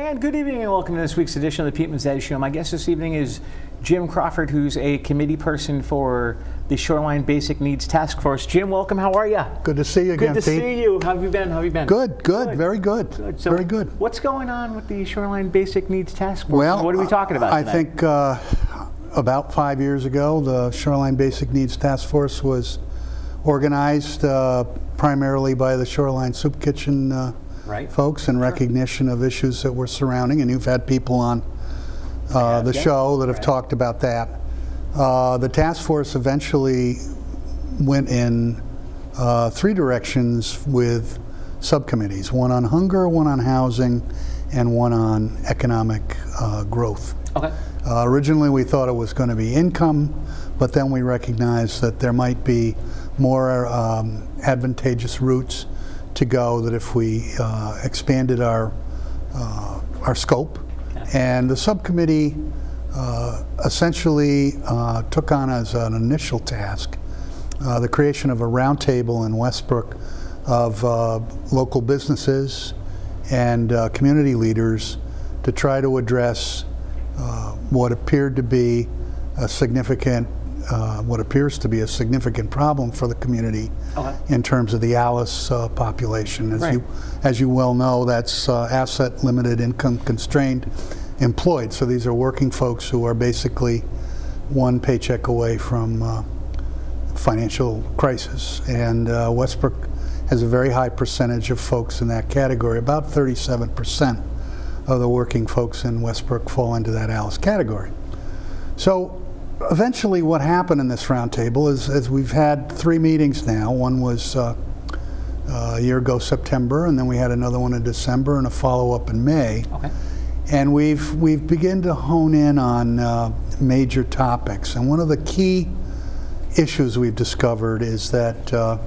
And good evening and welcome to this week's edition of the Pete Mezzetti Show. My guest this evening is Jim Crawford, who's a committee person for the Shoreline Basic Needs Task Force. Jim, welcome. How are you? Good to see you again, Pete. Good to see you. How have you been? Good, very good. So very good. What's going on with the Shoreline Basic Needs Task Force? Well, what are we talking about tonight? I think about 5 years ago, the Shoreline Basic Needs Task Force was organized primarily by the Shoreline Soup Kitchen folks in recognition of issues that were surrounding, and you've had people on the show that have talked about that. The task force eventually went in three directions with subcommittees, one on hunger, one on housing, and one on economic growth. Okay. Originally we thought it was going to be income, but then we recognized that there might be more advantageous routes to go, that if we expanded our scope. And the subcommittee essentially took on as an initial task the creation of a roundtable in Westbrook of local businesses and community leaders to try to address what appeared to be a significant what appears to be a significant problem for the community in terms of the ALICE population. As you well know, that's asset limited, income constrained, employed. So these are working folks who are basically one paycheck away from financial crisis. And Westbrook has a very high percentage of folks in that category. About 37% of the working folks in Westbrook fall into that ALICE category. So eventually what happened in this roundtable is we've had three meetings now. One was a year ago, September, and then we had another one in December and a follow-up in May. Okay. And we've begun to hone in on major topics. And one of the key issues we've discovered is that a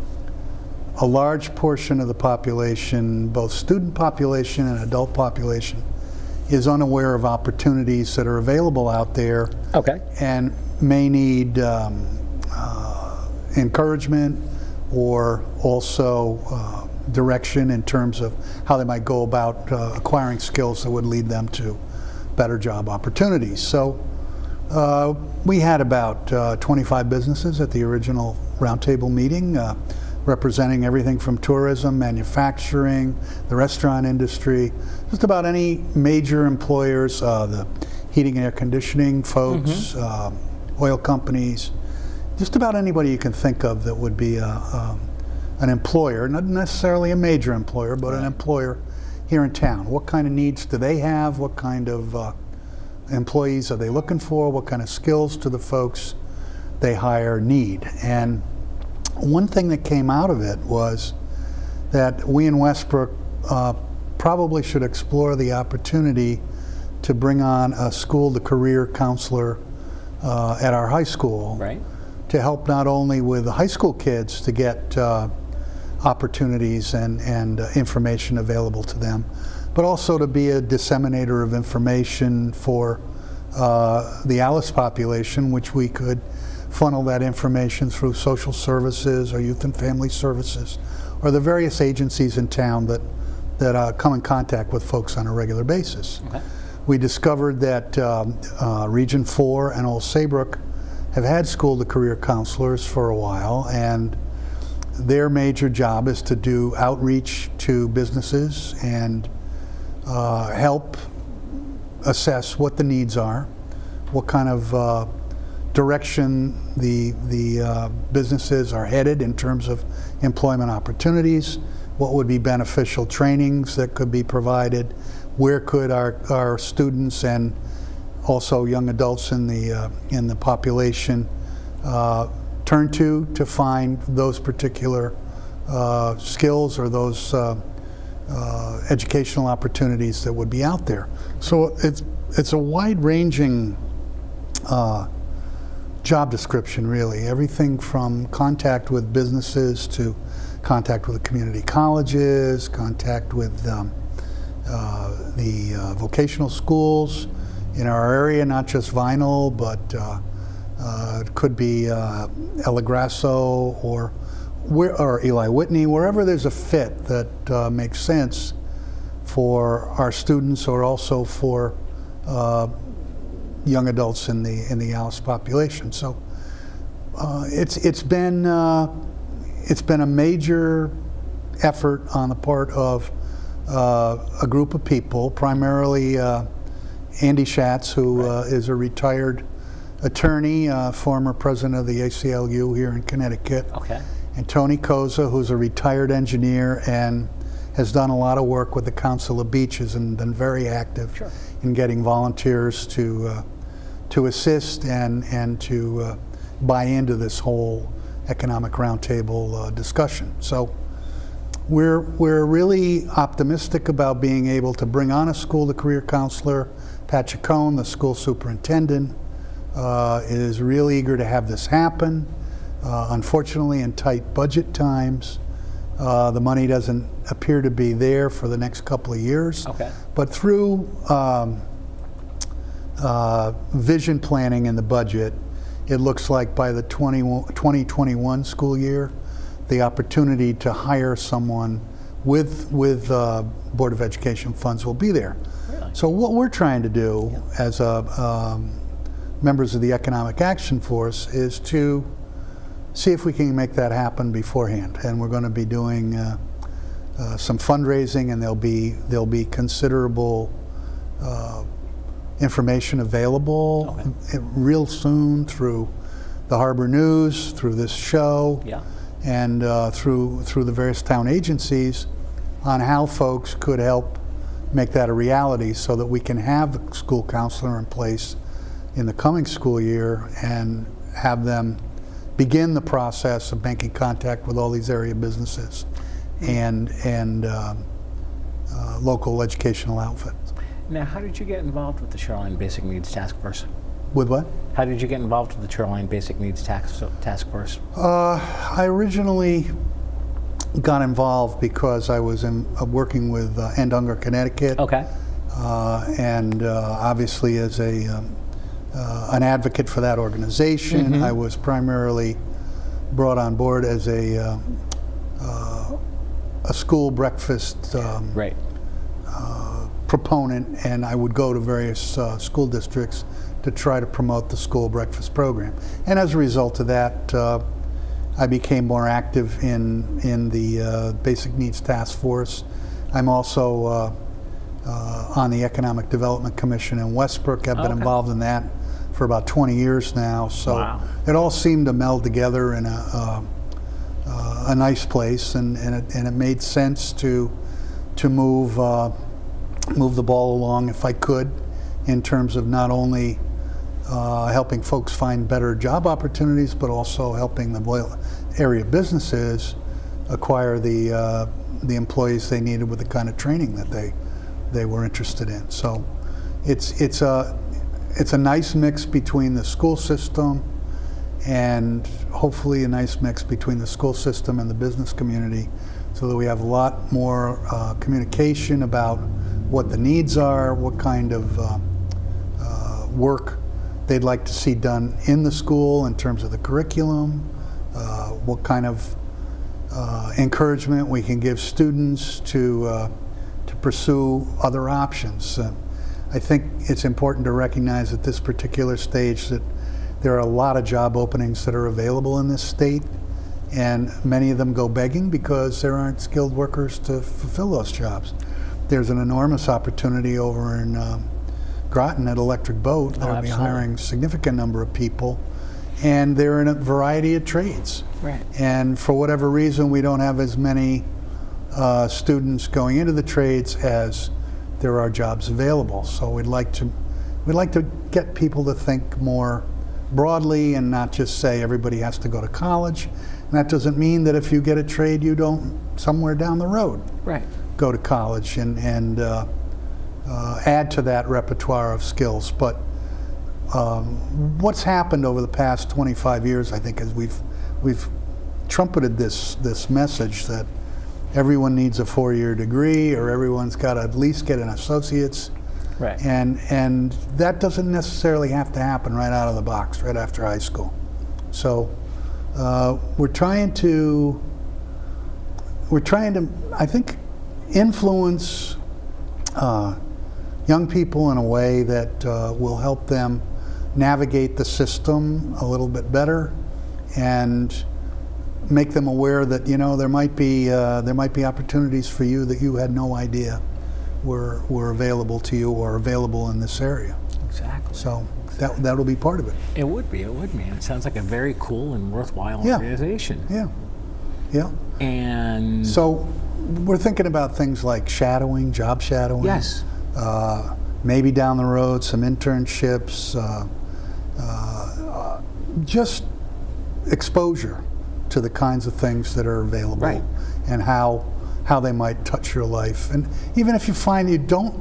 large portion of the population, both student population and adult population, is unaware of opportunities that are available out there and may need encouragement or also direction in terms of how they might go about acquiring skills that would lead them to better job opportunities. So we had about 25 businesses at the original roundtable meeting, representing everything from tourism, manufacturing, the restaurant industry, just about any major employers, the heating and air conditioning folks, oil companies, just about anybody you can think of that would be an employer, not necessarily a major employer, but an employer here in town. What kind of needs do they have? What kind of employees are they looking for? What kind of skills do the folks they hire need? And one thing that came out of it was that we in Westbrook probably should explore the opportunity to bring on a school-to-career counselor at our high school to help not only with the high school kids to get opportunities and information available to them, but also to be a disseminator of information for the ALICE population, which we could funnel that information through social services or youth and family services or the various agencies in town that come in contact with folks on a regular basis. We discovered that Region 4 and Old Saybrook have had school-to-career counselors for a while, and their major job is to do outreach to businesses and help assess what the needs are, what kind of direction the businesses are headed in terms of employment opportunities, what would be beneficial trainings that could be provided, where could our students and also young adults in the population turn to find those particular skills or those educational opportunities that would be out there. So it's a wide-ranging job description, really. Everything from contact with businesses to contact with the community colleges, contact with the vocational schools in our area, not just Vinyl, but it could be El Grasso or Eli Whitney, wherever there's a fit that makes sense for our students or also for young adults in the Alice population. So it's been a major effort on the part of a group of people, primarily Andy Schatz, who is a retired attorney, former president of the ACLU here in Connecticut, and Tony Koza, who's a retired engineer and has done a lot of work with the Council of Beaches and been very active in getting volunteers to assist and to buy into this whole economic roundtable discussion. So we're really optimistic about being able to bring on a school-to-career counselor. Pat Chacon, the school superintendent, is real eager to have this happen. Unfortunately, in tight budget times, the money doesn't appear to be there for the next couple of years. But through vision planning in the budget, it looks like by the 2021 school year, the opportunity to hire someone with Board of Education funds will be there. So what we're trying to do as members of the Economic Action Force is to see if we can make that happen beforehand. And we're going to be doing some fundraising, and there'll be considerable information available real soon through the Harbor News, through this show, and through the various town agencies on how folks could help make that a reality so that we can have a school counselor in place in the coming school year and have them begin the process of making contact with all these area businesses and local educational outfits. Now, how did you get involved with the Shoreline Basic Needs Task Force? With what? How did you get involved with the Shoreline Basic Needs Task Force? I originally got involved because I was working with End Hunger Connecticut. And obviously as an advocate for that organization. I was primarily brought on board as a school breakfast proponent, and I would go to various school districts to try to promote the school breakfast program. And as a result of that, I became more active in the Basic Needs Task Force. I'm also on the Economic Development Commission in Westbrook. I've been involved in that for about 20 years now. So it all seemed to meld together in a nice place, and it made sense to move the ball along if I could, in terms of not only helping folks find better job opportunities, but also helping the area businesses acquire the employees they needed with the kind of training that they were interested in. So it's a nice mix between the school system and hopefully a nice mix between the school system and the business community, so that we have a lot more communication about what the needs are, what kind of work they'd like to see done in the school in terms of the curriculum, what kind of encouragement we can give students to pursue other options. I think it's important to recognize at this particular stage that there are a lot of job openings that are available in this state, and many of them go begging because there aren't skilled workers to fulfill those jobs. There's an enormous opportunity over in Groton at Electric Boat. They'll be hiring a significant number of people, and they're in a variety of trades. And for whatever reason, we don't have as many students going into the trades as there are jobs available. So we'd like to get people to think more broadly and not just say everybody has to go to college. And that doesn't mean that if you get a trade, you don't somewhere down the road go to college and add to that repertoire of skills. But what's happened over the past 25 years, I think, is we've trumpeted this message that everyone needs a 4-year degree, or everyone's got to at least get an associate's. And that doesn't necessarily have to happen right out of the box, right after high school. So we're trying to, I think, influence young people in a way that will help them navigate the system a little bit better, and make them aware that there might be opportunities for you that you had no idea were available to you or available in this area. Exactly. So that'll be part of it. It would be. And it sounds like a very cool and worthwhile Yeah. organization. Yeah. And So we're thinking about things like shadowing, job shadowing. yes, Maybe down the road some internships, just exposure to the kinds of things that are available, Right. and how they might touch your life. And even if you find you don't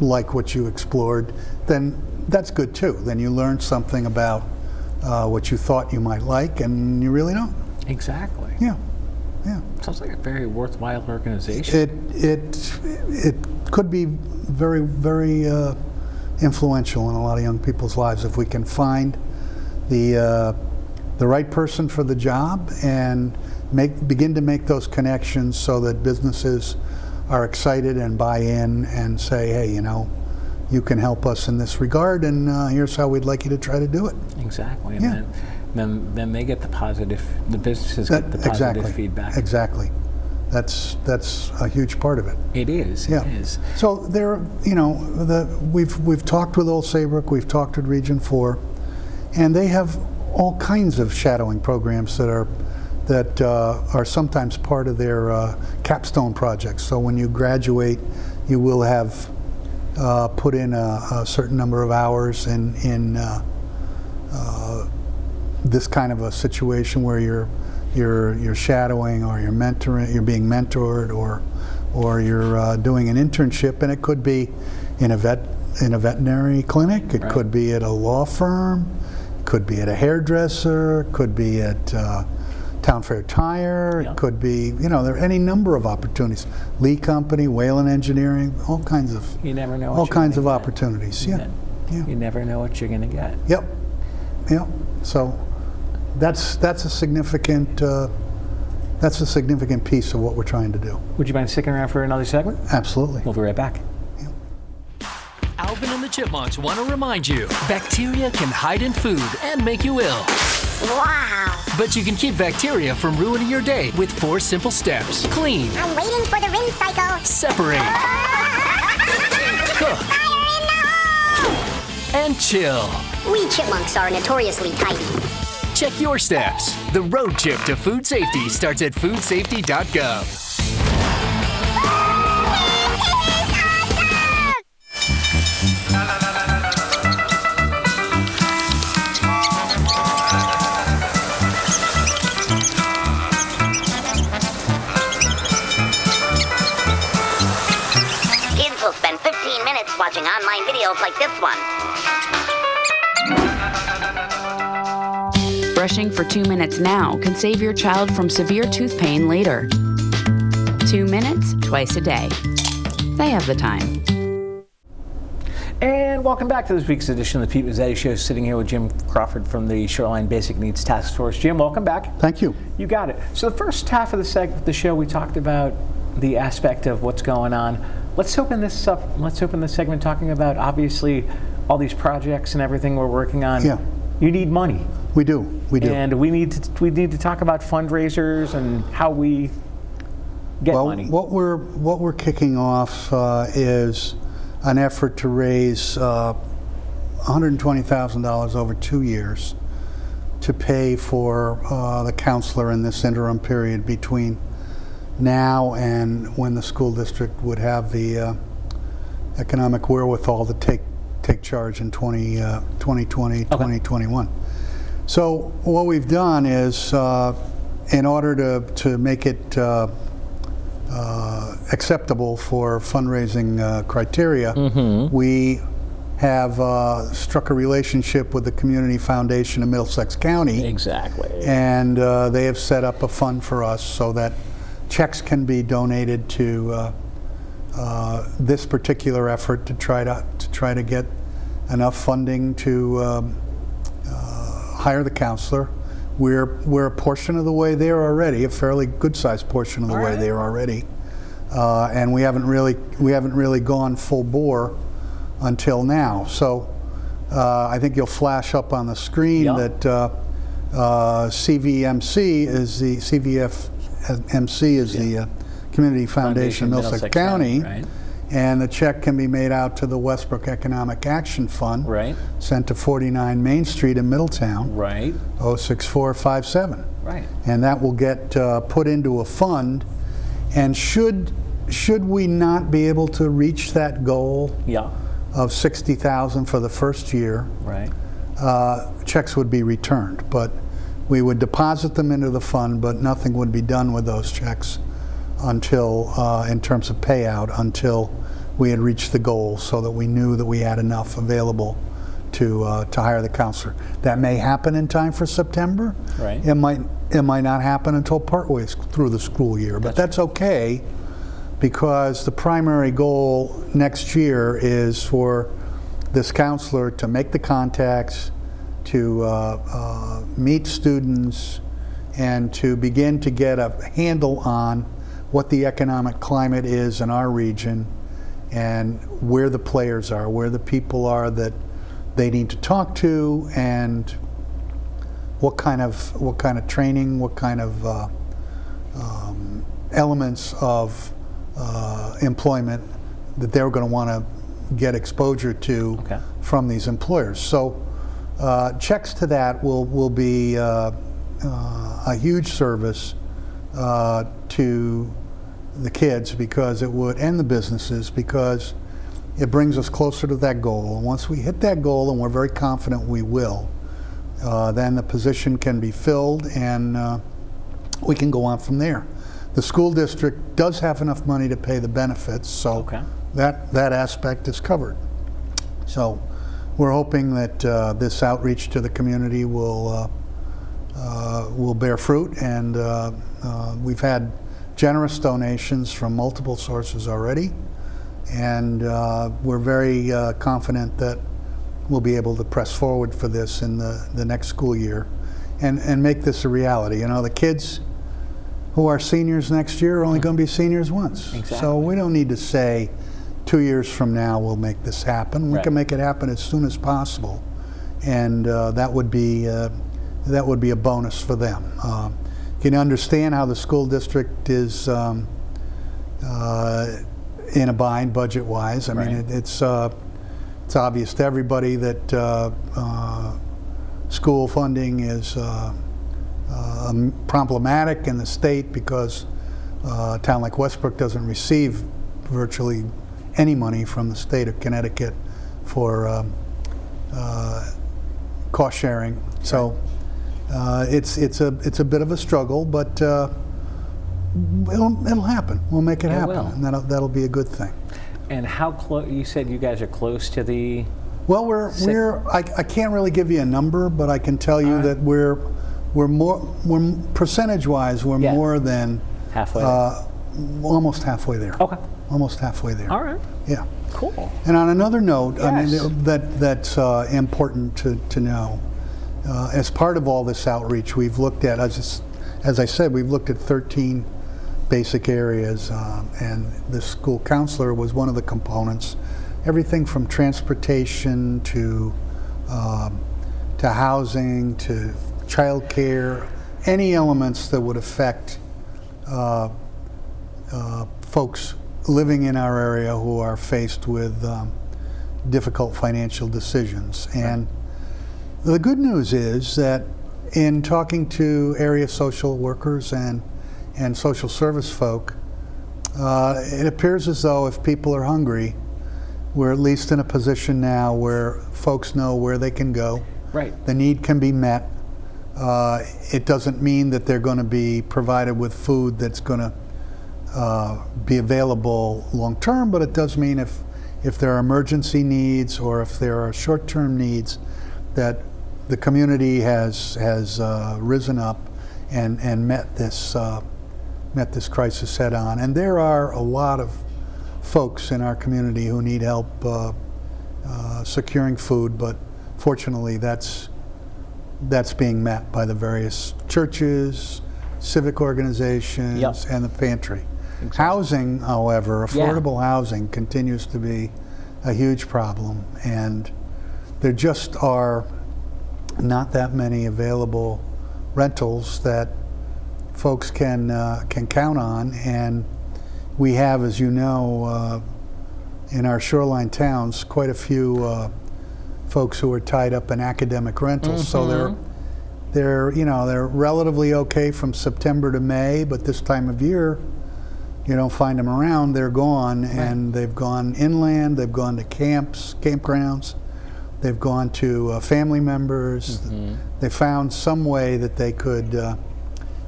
like what you explored, then that's good too. Then you learn something about what you thought you might like, and you really don't. exactly. Yeah. Sounds like a very worthwhile organization. It could be very, very influential in a lot of young people's lives if we can find the right person for the job and begin to make those connections so that businesses are excited and buy in and say, hey, you can help us in this regard, and here's how we'd like you to try to do it. Exactly. And Yeah. then they get the businesses get the positive feedback. Exactly. That's a huge part of it. It is. Yeah. It is. So there, we've talked with Old Saybrook, we've talked with Region 4, and they have all kinds of shadowing programs that are sometimes part of their capstone projects. So when you graduate, you will have put in a certain number of hours in this kind of a situation where you're shadowing, or you're mentoring, you're being mentored, or you're doing an internship, and it could be in a veterinary clinic, it Right. could be at a law firm, it could be at a hairdresser, it could be at Town Fair Tire, Yeah. it could be, there are any number of opportunities. Lee Company, Whalen Engineering, all kinds of You never know. What opportunities. Yeah. You never know what you're going to get. Yep. So that's a significant piece of what we're trying to do. Would you mind sticking around for another segment? Absolutely. We'll be right back. Alvin and the Chipmunks want to remind you, bacteria can hide in food and make you ill. Wow. But you can keep bacteria from ruining your day with 4 simple steps. Clean, I'm waiting for the rinse cycle. separate, cook, Fire in the hole! and chill. We chipmunks are notoriously tidy. Check your steps. The road trip to food safety starts at foodsafety.gov. Kids will spend 15 minutes watching online videos like this one. Brushing for 2 minutes now can save your child from severe tooth pain later. 2 minutes, twice a day. They have the time. And welcome back to this week's edition of the Pete Mezzetti Show. Sitting here with Jim Crawford from the Shoreline Basic Needs Task Force. Jim, welcome back. Thank you. You got it. So the first half of the show, we talked about the aspect of what's going on. Let's open this up. Let's open this segment talking about, obviously, all these projects and everything we're working on. Yeah. You need money. We do. And we need to talk about fundraisers and how we get money. What we're kicking off is an effort to raise $120,000 over 2 years to pay for the counselor in this interim period between now and when the school district would have the economic wherewithal to take charge in 2020, 2021. So what we've done is, in order to make it acceptable for fundraising criteria, we have struck a relationship with the Community Foundation of Middlesex County. Exactly. And they have set up a fund for us so that checks can be donated to this particular effort to try to get enough funding to hire the counselor. We're a portion of the way there already, a fairly good-sized portion of the way there already. and we haven't really gone full bore until now. So I think you'll flash up on the screen that CVMC is the Community Foundation of Middlesex County. Right. And the check can be made out to the Westbrook Economic Action Fund, Right. sent to 49 Main Street in Middletown, Right. 06457. Right. And that will get put into a fund. And should we not be able to reach that goal Yeah. of $60,000 for the first year, Right. checks would be returned. But we would deposit them into the fund, but nothing would be done with those checks until, in terms of payout, until we had reached the goal, so that we knew that we had enough available to hire the counselor. That may happen in time for September. Right. It might not happen until partway through the school year, but that's okay, because the primary goal next year is for this counselor to make the contacts, to meet students, and to begin to get a handle on what the economic climate is in our region, and where the players are, where the people are that they need to talk to, and what kind of training, what kind of elements of employment that they're going to want to get exposure to from these employers. So checks to that will be a huge service to the kids, because it would, and the businesses, because it brings us closer to that goal. And once we hit that goal, and we're very confident we will, then the position can be filled, and we can go on from there. The school district does have enough money to pay the benefits, so that aspect is covered. So we're hoping that this outreach to the community will bear fruit, and we've had generous donations from multiple sources already, and we're very confident that we'll be able to press forward for this in the next school year, and make this a reality. You know, the kids who are seniors next year are only going to be seniors once. Exactly. So we don't need to say 2 years from now we'll make this happen. We can make it happen as soon as possible, and that would be a bonus for them. You can understand how the school district is in a bind budget-wise. I mean, it's obvious to everybody that school funding is problematic in the state, because a town like Westbrook doesn't receive virtually any money from the state of Connecticut for cost sharing. So it's a bit of a struggle, but it'll happen. We'll make it happen, and that'll be a good thing. And how close? You said you guys are close to the. Well, I can't really give you a number, but I can tell you that we're percentage-wise, we're more than halfway. Almost halfway there. Okay. Almost halfway there. All right. Yeah. Cool. And on another note, I Yes. mean, that's important to know. As part of all this outreach, we've looked at, as I said, we've looked at 13 basic areas, and the school counselor was one of the components. Everything from transportation to housing to child care, any elements that would affect folks living in our area who are faced with difficult financial decisions. And the good news is that in talking to area social workers and social service folk, it appears as though if people are hungry, we're at least in a position now where folks know where they can go. Right. The need can be met. It doesn't mean that they're going to be provided with food that's going to be available long term, but it does mean if there are emergency needs or if there are short-term needs, that the community has risen up and met this crisis head on. And there are a lot of folks in our community who need help securing food, but fortunately that's being met by the various churches, civic organizations, and the pantry. Housing, however, affordable housing continues to be a huge problem, and there just are not that many available rentals that folks can count on. And we have, as you know, in our shoreline towns, quite a few folks who are tied up in academic rentals. So they're relatively okay from September to May, but this time of year, you don't find them around. They're gone, and they've gone inland. They've gone to campgrounds. They've gone to family members. They found some way that they could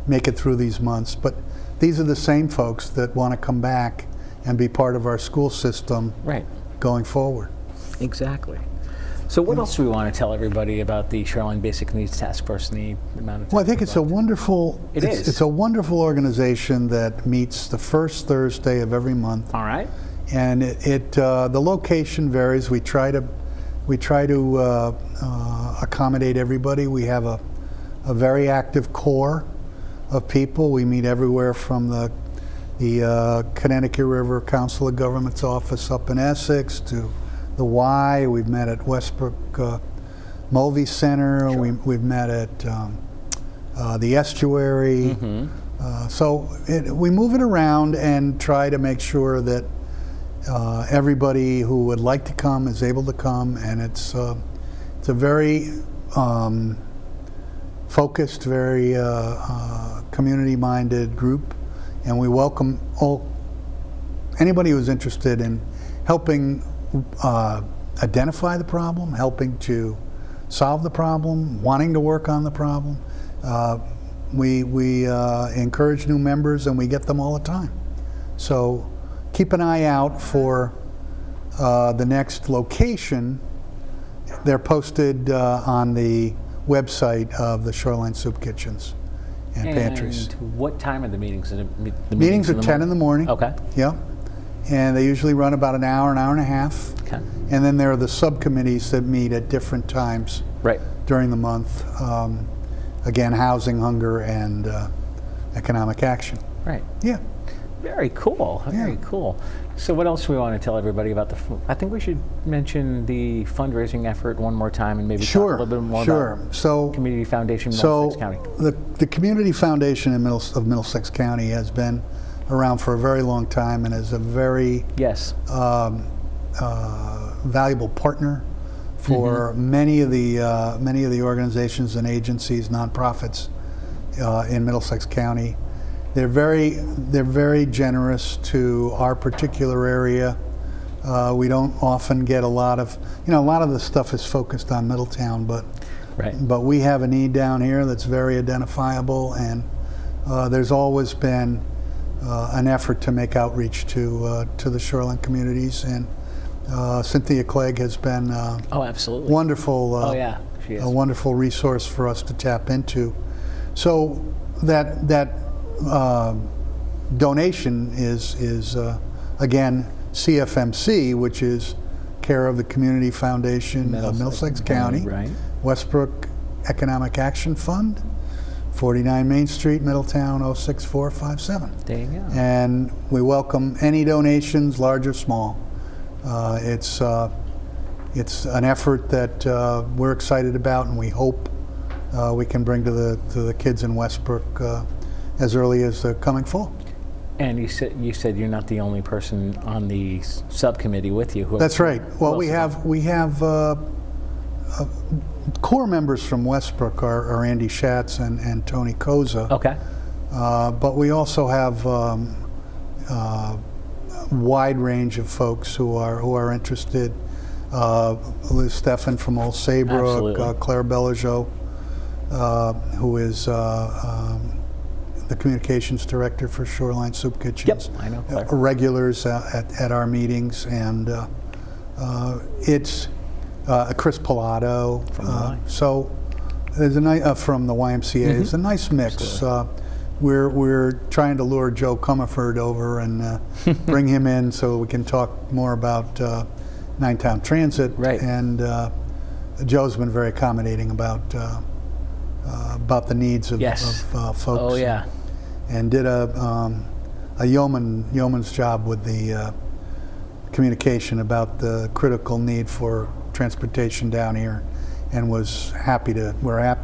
make it through these months. But these are the same folks that want to come back and be part of our school system going forward. Exactly. So what else do we want to tell everybody about the Shoreline Basic Needs Task Force and the amount of time? Well, I think it's a wonderful. It's a wonderful organization that meets the first Thursday of every month. All right. And the location varies. We try to accommodate everybody. We have a very active core of people. We meet everywhere from the Connecticut River Council of Governments office up in Essex to the Y. We've met at Westbrook Mulvey Center. We've met at the Estuary. So we move it around and try to make sure that everybody who would like to come is able to come, and it's a very focused, very community-minded group, and we welcome anybody who's interested in helping identify the problem, helping to solve the problem, wanting to work on the problem. We encourage new members, and we get them all the time. So keep an eye out for the next location. They're posted on the website of the Shoreline Soup Kitchens and Pantries. And what time are the meetings? The meetings are 10 in the morning. Okay. Yeah. And they usually run about an hour and a half. Okay. And then there are the subcommittees that meet at different times during the month. Again, housing, hunger, and economic action. Right. Yeah. Very cool. Very cool. So what else do we want to tell everybody about I think we should mention the fundraising effort one more time and maybe talk a little bit more about Community Foundation Middlesex County. The Community Foundation of Middlesex County has been around for a very long time and is a very valuable partner for many of the organizations and agencies, nonprofits in Middlesex County. They're very generous to our particular area. We don't often get a lot of the stuff is focused on Middletown, but we have a need down here that's very identifiable, and there's always been an effort to make outreach to the shoreline communities, and Cynthia Clegg has been absolutely wonderful. She is. A wonderful resource for us to tap into. So that donation is again CFMC, which is care of the Community Foundation of Middlesex County, Westbrook Economic Action Fund, 49 Main Street, Middletown 06457. There you go. And we welcome any donations, large or small. It's an effort that we're excited about, and we hope we can bring to the kids in Westbrook as early as the coming fall. And you said you're not the only person on the subcommittee with you. That's right. Well, we have core members from Westbrook are Andy Schatz and Tony Koza. Okay. But we also have wide range of folks who are interested. Liz Steffen from Old Saybrook, Claire Belageau, who is the communications director for Shoreline Soup Kitchens. Yep, I know Claire. Regulars at our meetings, and it's Chris Pilato. So there's a from the YMCA. It's a nice mix. We're trying to lure Joe Comerford over and bring him in so we can talk more about Ninetown Transit. Right. And Joe's been very accommodating about the needs of folks. Oh yeah. And did a yeoman's job with the communication about the critical need for transportation down here, and we're happy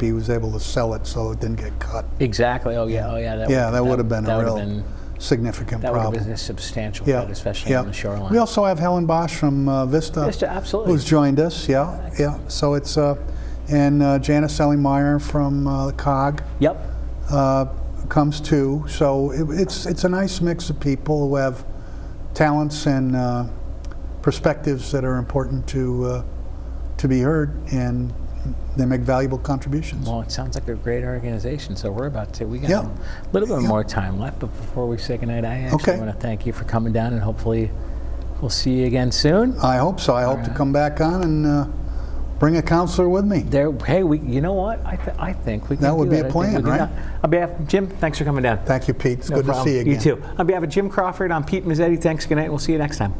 he was able to sell it so it didn't get cut. Exactly. Oh yeah. That would have been a real significant that would problem. have been a substantial hit, especially on the shoreline. We also have Helen Bosch from Vista, absolutely, who's joined us. Yeah. So it's and Janice Ellingmeyer from the COG. Yep. Comes too. So it's a nice mix of people who have talents and perspectives that are important to be heard, and they make valuable contributions. Well, it sounds like a great organization. So we got a little bit more time left, but before we say goodnight, I actually want to thank you for coming down, and hopefully we'll see you again soon. I hope so. I hope to come back on and bring a counselor with me. Hey, you know what? I think we can. That would be a plan, right? On behalf of Jim, thanks for coming down. Thank you, Pete. It's No good problem. to see you again. You too. On behalf of Jim Crawford, I'm Pete Mezzetti. Thanks. Good night. We'll see you next time.